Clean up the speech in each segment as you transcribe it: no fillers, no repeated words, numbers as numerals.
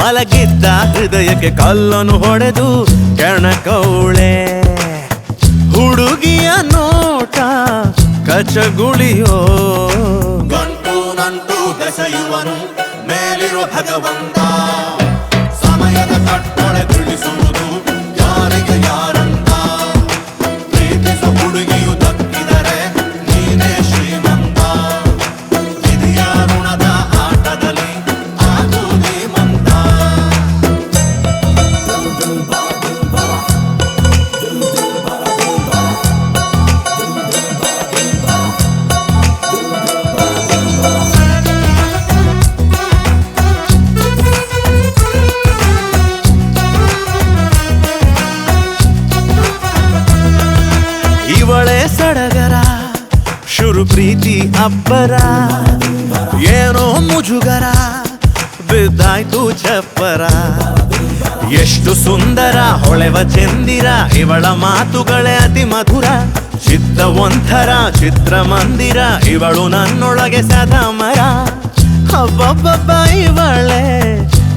ಮಲಗಿದ್ದ ಹೃದಯಕ್ಕೆ ಕಲ್ಲನ್ನು ಹೊಡೆದು ಕೆಣಕೌಳೆ. ಹುಡುಗಿಯ ನೋಟ ಕಚಗುಳಿಯೋ, ಗಂಟು ನಂಟು ಬೆಸೆಯುವನು ಮೇಲಿರೋ ಭಗವಂತ. ಸಮಯದ ಕಟ್ಟಳೆ ತಿಳಿಸುವುದು ಯಾರಿಗೆ ಯಾರಂತ. ಪ್ರೀತಿಸು ಹುಡುಗಿಯು ದಕ್ಕಿದರೆ ನೀನೇ ಶ್ರೀಮಂತ. ವಿಧಿಯ ಋಣದ ಆಟದಲ್ಲಿ ಆಗುವುದೇ ಮಂತ. ಇವಳೆ ಸಡಗರ ಶುರು ಪ್ರೀತಿ ಅಬ್ಬರ. ಏನೋ ಮುಜುಗರ ಬಿದ್ದಾಯ್ತು ಚಪ್ಪರ. ಎಷ್ಟು ಸುಂದರ ಹೊಳೆವ ಚಂದಿರ, ಇವಳ ಮಾತುಗಳೇ ಅತಿ ಮಧುರ. ಚಿತ್ತ ಒಂಥರ ಚಿತ್ರಮಂದಿರ, ಇವಳು ನನ್ನೊಳಗೆ ಸದಾ ಮರ. ಹಬ್ಬಬ್ಬ ಇವಳೆ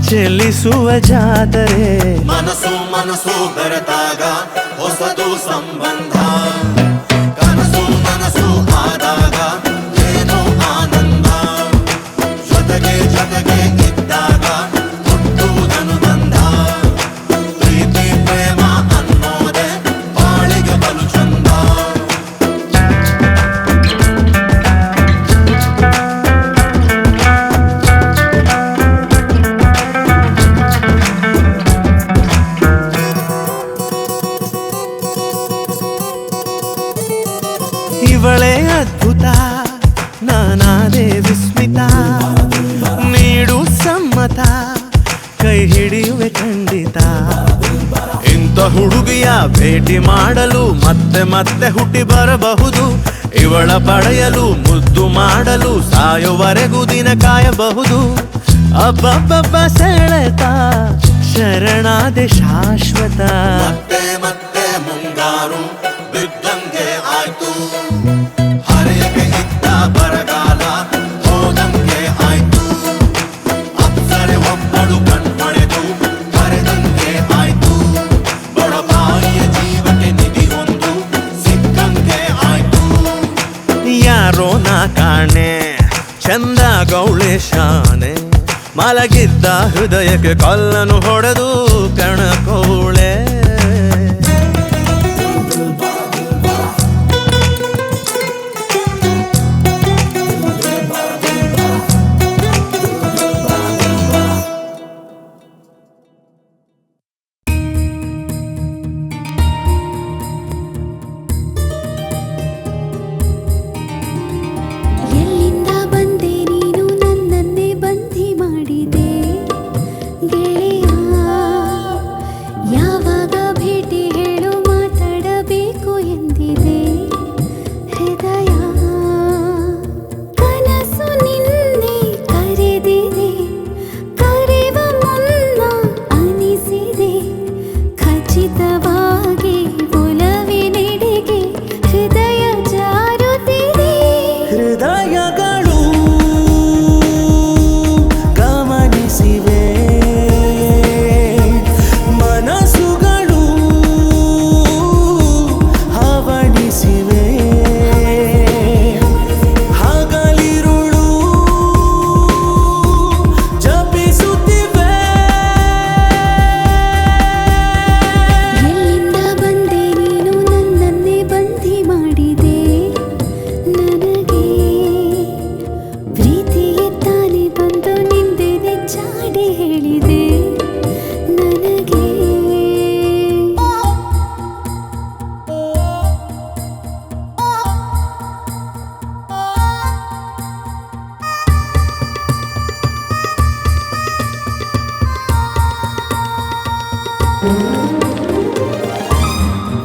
ಚೆಲ್ಲಿಸುವ ಜಾತರೆ. ಮನಸ್ಸು ಮನಸ್ಸು ಬೆರೆತಾಗ ಹೊಸದು ಸಂಬಂಧ. ಕನಸು ಮನಸ್ಸು ಆದಾಗ ಏನೋ ಆನಂದ. ಜೊತೆಗೆ ಜೊತೆಗೆ ಇದ್ದಾಗ ಹುಟ್ಟುವುದನು ಬಂದ. ಪ್ರೀತಿ ಪ್ರೇಮ ಅನ್ನೋದೆ ಬಾಳಿಗೆ ಬಲು ಚಂದ. ಇವಳೇ ಅದ್ಭುತ ನಾನಾದೆ ವಿಸ್ಮಿತ. ನೀಡು ಸಮ್ಮತ ಕೈ ಹಿಡಿಯುವೆ ಖಂಡಿತ. ಇಂಥ ಹುಡುಗಿಯ ಭೇಟಿ ಮಾಡಲು ಮತ್ತೆ ಮತ್ತೆ ಹುಟ್ಟಿ ಬರಬಹುದು. ಇವಳ ಪಡೆಯಲು ಮುದ್ದು ಮಾಡಲು ಸಾಯುವರೆಗೂ ದಿನ ಕಾಯಬಹುದು. ಅಬ್ಬಬ್ಬ ಸೆಳೆತ ಶರಣಾದೆ ಶಾಶ್ವತ. ಮತ್ತೆ ಮತ್ತೆ ಮುಂಗಾರು ಬಿದ್ದಂಗೆ ಆಯ್ತು. ಹರೆಯಗೆ ಇದ್ದ ಬರಗಾಲ ಹೋದಂಗೆ ಆಯ್ತು. ಅಪ್ಸರೆ ಒಬ್ಬಳು ಕಣ್ಮೊಳೆದು ಕರೆದಂಗೆ ಆಯ್ತು. ಬಡಪಾಯಿಯ ಜೀವಕ್ಕೆ ನಿಧಿ ಒಂದು ಸಿಕ್ಕಂಗೆ ಆಯ್ತು. ಯಾರೋ ನಾ ಕಾಣೆ ಚಂದ ಗೌಳೆ ಶಾನೆ. ಮಲಗಿದ್ದ ಹೃದಯಕ್ಕೆ ಕಲ್ಲನ್ನು ಹೊಡೆದು ಕಣಕೌಳೆ. ಎಲ್ಲಿಂದ ಬಂದೆ ನೀನು ನನ್ನನ್ನೇ ಬಂಧಿ ಮಾಡಿದೆ ಗೆಳೆಯ. ಯಾವಾಗ ಭೇಟಿ ಹೇಳು ಮಾತಾಡಬೇಕು ಎಂದಿದೆ ಹೃದಯ. ಕನಸು ನಿನ್ನೆ ಕರೆದಿದೆ, ಕರೆವ ಮುನ್ನ ಅನಿಸಿದೆ. ಖಚಿತವಾಗಿ ಒಲವಿನೆಡೆಗೆ ಹೃದಯ ಜಾರುತ್ತಿದೆ. ಹೃದಯಗಳು ಗಮನಿಸಿವೆ, ಮನಸ್ಸುಗಳು ಹವಣಿಸಿವೆ. ಹಗಲಿರುಳು ಜಪಿಸುತ್ತಿವೆ. ಎಲ್ಲಿಂದ ಬಂದೆ ನೀನು ನನ್ನನ್ನೇ ಬಂಧಿ ಮಾಡಿದೆ. ನನಗೆ ಪ್ರೀತಿಯೇ ತಾನೇ ಬಂದು ನಿಂದೆದೆ ಚಾಡಿ ಹೇಳಿದೆ ನನಗೆ.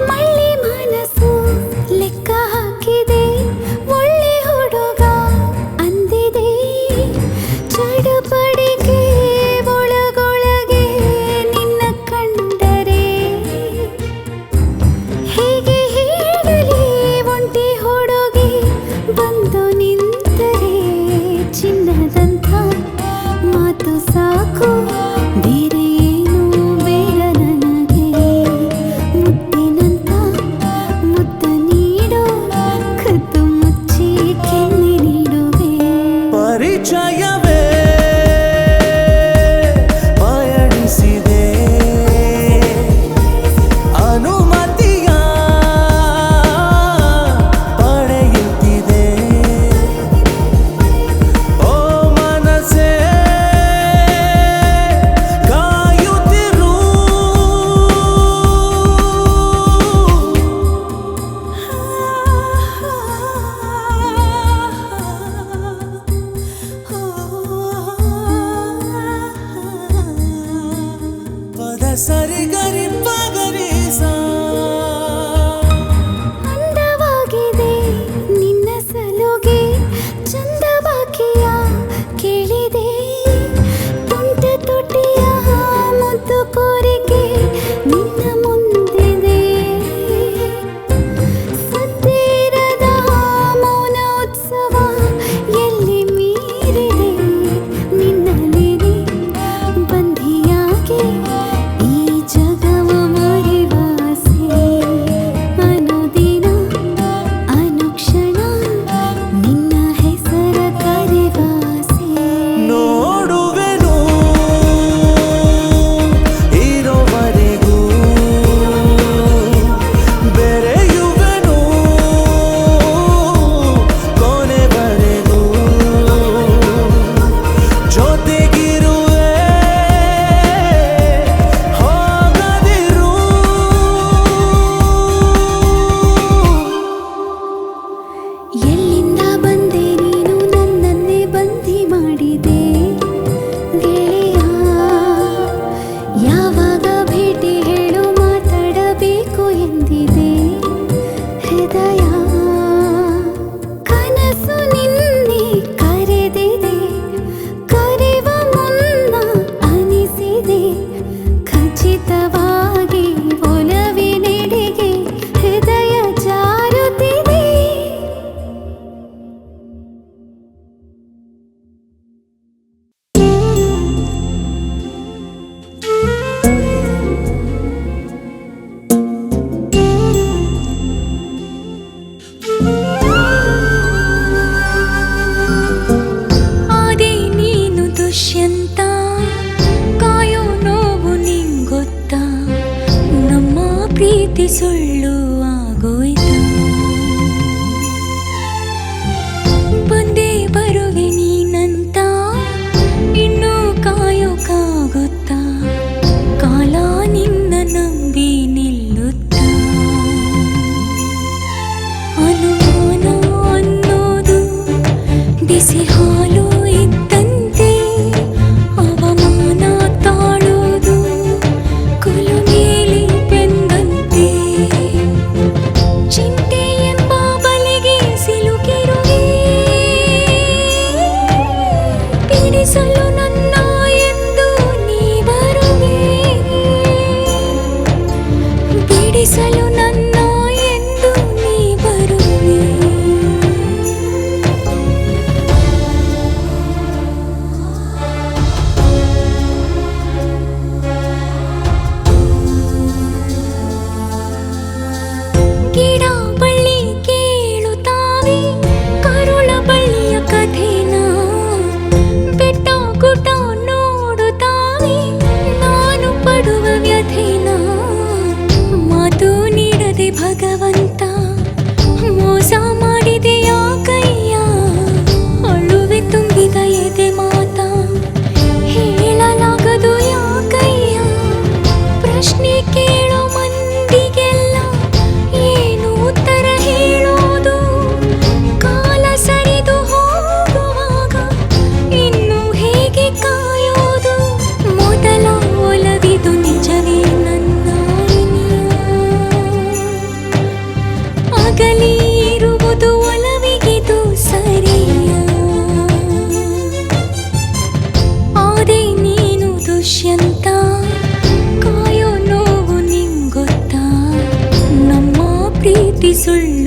ಮಳ್ಳಿ ಮನಸ್ಸು ಲೆಕ್ಕ ಹಾಕಿದೆ, ಒಳ್ಳೆ ಹುಡುಗ ಅಂದಿದೆ. ಚಡಪಡಿಕೆ ಒಳಗೊಳಗೆ ನಿನ್ನ ಕಂಡರೆ ಹೇಗೆ ಹೇಳಲಿ. ಒಂಟಿ ಹುಡುಗಿ ಬಂದು ನಿಂತರೆ ಚಿನ್ನದಂಥ ಮಾತು ಸಾಕು. ಸರಿ ಗರಿ ಪಗರಿ ಸಾ ಅಂದವಾಗಿದೆ ನಿನ್ನ ಸಲುಗೆ ಚಂದವಾಕಿಯ ಕೇಳಿದೆ ತುಂಟ ತುಟಿಯ ಮುದ್ದು ಕೋರಿಕೆ ನಿನ್ನ ಮುಂದಿದೆ ಸದ್ದಿರದ ಮೌನ ಉತ್ಸವ ಎಲ್ಲಿ ಮೀರಿದೆ ನಿನ್ನಲ್ಲಿದೆ ಬಂಧಿಯಾಗಿ ಈ ಜಗವ ಮರೆವಾಸೆ ಅನುದಿನ ಅನುಕ್ಷಣ ನಿನ್ನ ಹೆಸರ ಕರೆವಾಸೆ ನೋಡುವೆನು ಇರೋವರೆಗೂ ಬೆರೆಯುವೆನು ಕೊನೆವರೆಗೂ ಜೊತೆಗಿರುವೆ ಹೋಗದಿರು ಎಲ್ಲಿಂದ ಬಂದೆ ನೀನು ನನ್ನನ್ನೇ ಬಂದಿ ಮಾಡಿದೆ ಗೆಳೆಯ ಯಾವಾಗ ಭೇಟಿ ಹೇಳು ಮಾತಾಡಬೇಕು ಎಂದಿದೆ ಹೃದಯ ಕನಸು ನಿನ್ನೆ ಕರೆದಿದೆ ಕರೆವ ಮುನ್ನ ಅನಿಸಿದೆ ಖಚಿತವಾಗಿ ಒಲವಿನೆಡೆಗೆ ಹೃದಯ ಜಾರುತ್ತಿದೆ ಆದೆ ನೀನು ದುಷ್ಯಂತ ಕಾಯೋ ನೋವು ನಿಂಗೊತ್ತ ನಮ್ಮ ಪ್ರೀತಿ ಸುಳ್ಳು ಆಗೋಯ್ತು ಬಂದೇ ಬರುವೆ ನೀನಂತ ಇನ್ನೂ ಕಾಯೋಕ್ಕಾಗುತ್ತಾ ಕಾಲ ನಿನ್ನ ನಂಬಿ ನಿಲ್ಲುತ್ತ ಅನುಮಾನ ಅನ್ನೋದು ಬಿಸಿ ಹಾಲು ಇದ್ದಂತೆ ಅವಮಾನ ತಾಳೋದು ಕುಲುಮೇಲಿ ಬೆಂದಂತೆ ಚಿಂತೆ ಎಂಬ ಬಲೆಗೆ ಸಿಲುಕಿರುವೆ ಬಿಡಿಸಲು ನನ್ನ ಎಂದು ನೀ ಬರುವೆ ಬಿಡಿಸಲು ನನ್ನ ಎಂದು ನೀ ಬರುವೆ ಗಿಡ ಬಳ್ಳಿ ಕೇಳುತ್ತಾವೆ ಕರುಳ ಬಳ್ಳಿಯ ಕಥೆನ ಬೆಟ್ಟ ಗುಡ್ಡ ನೋಡುತ್ತಾವೆ ನಾನು ಪಡುವ ವ್ಯಥೆನ ಮಾತು ನೀಡದೆ ಭಗವಂತ ಮೋಸ ಮಾಡಿದೆಯ ಕೈಯ ಅಳುವೆ ತುಂಬಿದ ಎದೆ ಮಾತ ಹೇಳಲಾಗದು ಯಾಕಯ್ಯ ಪ್ರಶ್ನೆ ಕೇಳೋ ಮಂದಿಗೆಲ್ಲ ಏನು ಉತ್ತರ ಹೇಳೋದು ಕಾಲ ಸರಿದು ಹೋಗುವಾಗ ಇನ್ನು ಹೇಗೆ ಕಾಯೋದು ಮೊದಲ ಒಲವಿದು ನಿಜವೇ ನನ್ನ ಅಗಲಿ ಇರುವುದು ಒಲವಿಗಿದು ಸರಿಯ ಆದೆ ನೀನು ದುಷ್ಯಂತ ಕಾಯೋ ನೋವು ನಿಂಗೊತ್ತ ನಮ್ಮ ಪ್ರೀತಿ ಸುಳ್ಳು